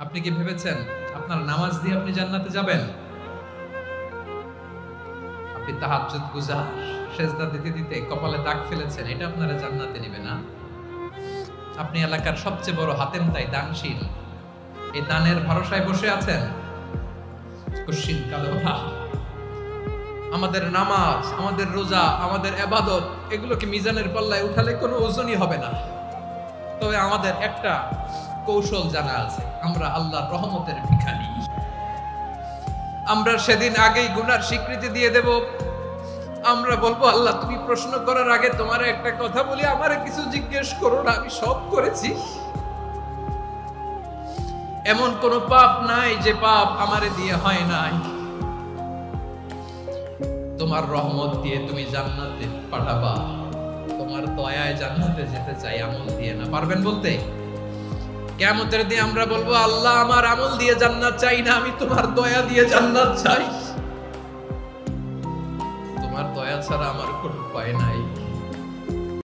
আপনি কি ভেবেছেন আপনার নামাজ দিয়ে আপনি জান্নাতে যাবেন? আপনি তাহাজ্জুদ গুজার, সেজদা দিতে দিতে কপালে দাগ ফেলেছেন, এটা আপনারা জান্নাতে নেবে না? আপনি এলাকার সবচেয়ে বড় হাতেম তাই দানশীল, এই দানের ভরসায় বসে আছেন কুশ্চিন কালো না। আমাদের নামাজ, আমাদের রোজা, আমাদের ইবাদত, এগুলোকে মিজানের পাল্লায় উঠালে কোনো ওজনই হবে না। তবে আমাদের একটা কৌশল জানা আছে, আমরা আল্লাহর রহমতের ভিখারি। আমরা সেদিন আগেই গুনার স্বীকৃতি দিয়ে দেব। আমরা বলবো, আল্লাহ তুমি প্রশ্ন করার আগে তোমার একটা কথা বলি, আমারে কিছু জিজ্ঞেস করো না, আমি সব করেছি। এমন কোন পাপ নাই যে পাপ আমারে দিয়ে হয় নাই। তোমার রহমত দিয়ে তুমি জান্নাতে পাঠাবা, তোমার দয়ায় জান্নাতে যেতে চাই, আমল দিয়ে না। পারবেন বলতে? কিয়ামতের দিন আমরা বলবো, আল্লাহ আমার আমল দিয়ে জান্নাত চাই না, আমি তোমার দয়া দিয়ে জান্নাত চাই। তোমার দয়া ছাড়া আমার কোনো উপায় নাই।